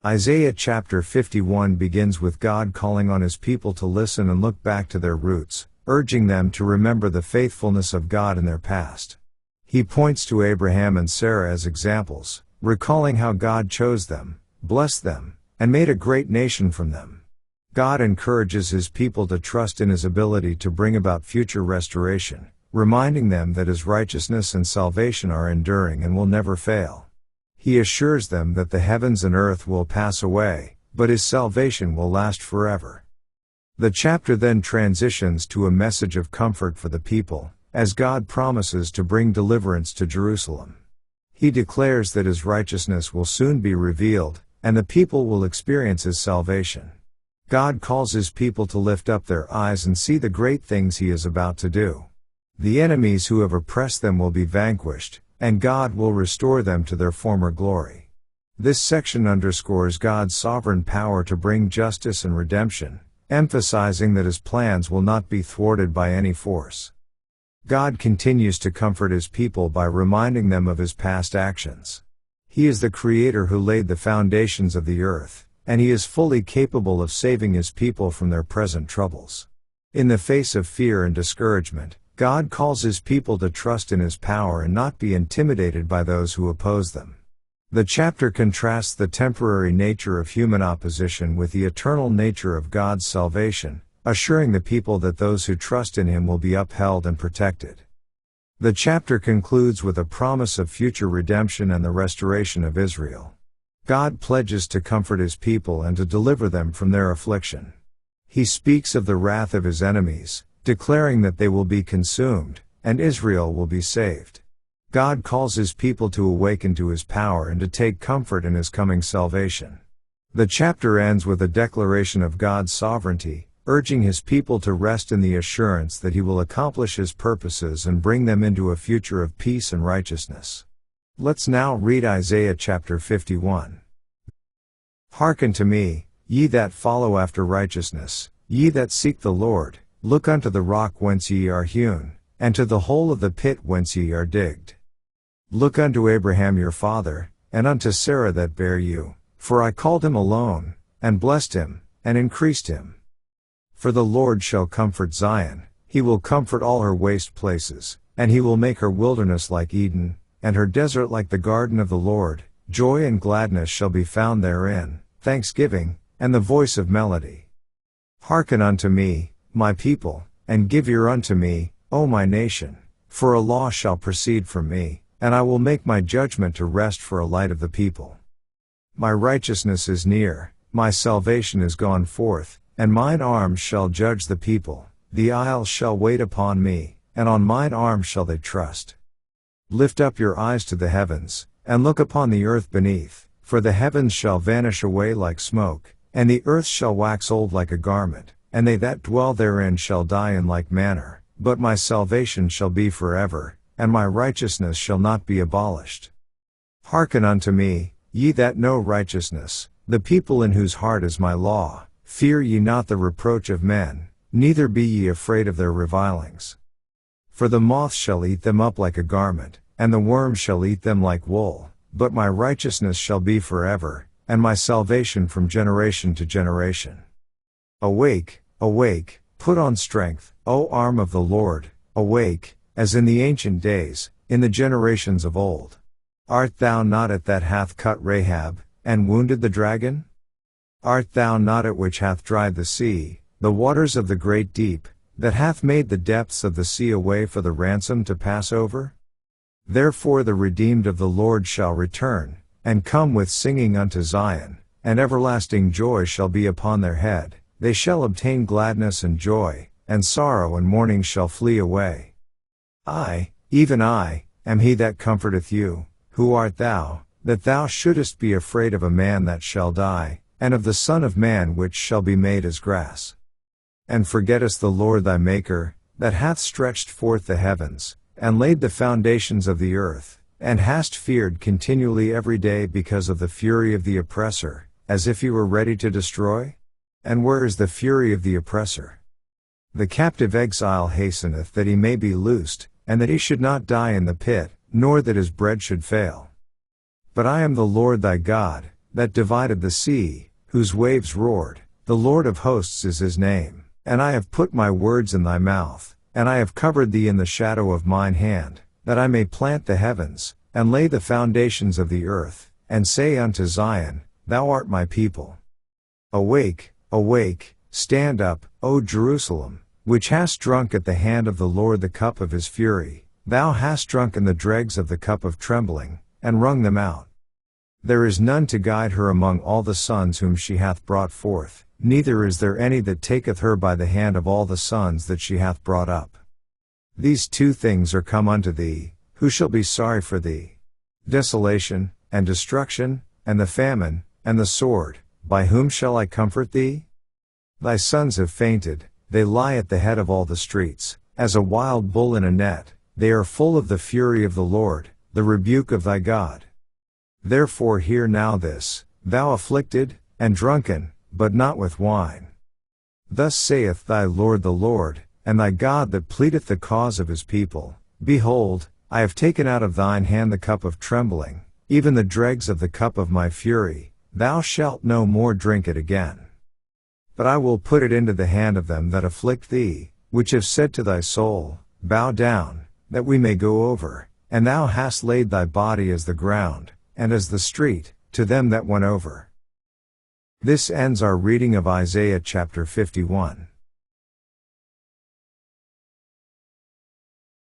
Isaiah chapter 51 begins with God calling on His people to listen and look back to their roots, urging them to remember the faithfulness of God in their past. He points to Abraham and Sarah as examples, recalling how God chose them, blessed them, and made a great nation from them. God encourages His people to trust in His ability to bring about future restoration, reminding them that His righteousness and salvation are enduring and will never fail. He assures them that the heavens and earth will pass away, but His salvation will last forever. The chapter then transitions to a message of comfort for the people, as God promises to bring deliverance to Jerusalem. He declares that His righteousness will soon be revealed, and the people will experience His salvation. God calls His people to lift up their eyes and see the great things He is about to do. The enemies who have oppressed them will be vanquished, and God will restore them to their former glory. This section underscores God's sovereign power to bring justice and redemption, emphasizing that His plans will not be thwarted by any force. God continues to comfort His people by reminding them of His past actions. He is the Creator who laid the foundations of the earth, and He is fully capable of saving His people from their present troubles. In the face of fear and discouragement, God calls His people to trust in His power and not be intimidated by those who oppose them. The chapter contrasts the temporary nature of human opposition with the eternal nature of God's salvation, assuring the people that those who trust in Him will be upheld and protected. The chapter concludes with a promise of future redemption and the restoration of Israel. God pledges to comfort His people and to deliver them from their affliction. He speaks of the wrath of His enemies, declaring that they will be consumed, and Israel will be saved. God calls His people to awaken to His power and to take comfort in His coming salvation. The chapter ends with a declaration of God's sovereignty, urging His people to rest in the assurance that He will accomplish His purposes and bring them into a future of peace and righteousness. Let's now read Isaiah chapter 51. Hearken to me, ye that follow after righteousness, ye that seek the Lord. Look unto the rock whence ye are hewn, and to the hole of the pit whence ye are digged. Look unto Abraham your father, and unto Sarah that bare you, for I called him alone, and blessed him, and increased him. For the Lord shall comfort Zion, He will comfort all her waste places, and He will make her wilderness like Eden, and her desert like the garden of the Lord. Joy and gladness shall be found therein, thanksgiving, and the voice of melody. Hearken unto me, my people, and give ear unto me, O my nation, for a law shall proceed from me, and I will make my judgment to rest for a light of the people. My righteousness is near, my salvation is gone forth, and mine arm shall judge the people. The isles shall wait upon me, and on mine arm shall they trust. Lift up your eyes to the heavens, and look upon the earth beneath, for the heavens shall vanish away like smoke, and the earth shall wax old like a garment, and they that dwell therein shall die in like manner, but my salvation shall be forever, and my righteousness shall not be abolished. Hearken unto me, ye that know righteousness, the people in whose heart is my law. Fear ye not the reproach of men, neither be ye afraid of their revilings. For the moth shall eat them up like a garment, and the worm shall eat them like wool, but my righteousness shall be forever, and my salvation from generation to generation. Awake, awake, put on strength, O arm of the Lord, awake, as in the ancient days, in the generations of old. Art thou not it that hath cut Rahab, and wounded the dragon? Art thou not it which hath dried the sea, the waters of the great deep, that hath made the depths of the sea a way for the ransom to pass over? Therefore the redeemed of the Lord shall return, and come with singing unto Zion, and everlasting joy shall be upon their head. They shall obtain gladness and joy, and sorrow and mourning shall flee away. I, even I, am He that comforteth you. Who art thou, that thou shouldest be afraid of a man that shall die, and of the Son of Man which shall be made as grass? And forgettest the Lord thy Maker, that hath stretched forth the heavens, and laid the foundations of the earth, and hast feared continually every day because of the fury of the oppressor, as if he were ready to destroy? And where is the fury of the oppressor? The captive exile hasteneth that he may be loosed, and that he should not die in the pit, nor that his bread should fail. But I am the Lord thy God, that divided the sea, whose waves roared. The Lord of hosts is his name. And I have put my words in thy mouth, and I have covered thee in the shadow of mine hand, that I may plant the heavens, and lay the foundations of the earth, and say unto Zion, Thou art my people. Awake, awake, stand up, O Jerusalem, which hast drunk at the hand of the Lord the cup of his fury. Thou hast drunken the dregs of the cup of trembling, and wrung them out. There is none to guide her among all the sons whom she hath brought forth, neither is there any that taketh her by the hand of all the sons that she hath brought up. These two things are come unto thee, who shall be sorry for thee? Desolation, and destruction, and the famine, and the sword, by whom shall I comfort thee? Thy sons have fainted, they lie at the head of all the streets, as a wild bull in a net, they are full of the fury of the Lord, the rebuke of thy God. Therefore hear now this, thou afflicted, and drunken, but not with wine. Thus saith thy Lord the Lord, and thy God that pleadeth the cause of his people, Behold, I have taken out of thine hand the cup of trembling, even the dregs of the cup of my fury, thou shalt no more drink it again. But I will put it into the hand of them that afflict thee, which have said to thy soul, Bow down, that we may go over, and thou hast laid thy body as the ground, and as the street, to them that went over. This ends our reading of Isaiah chapter 51.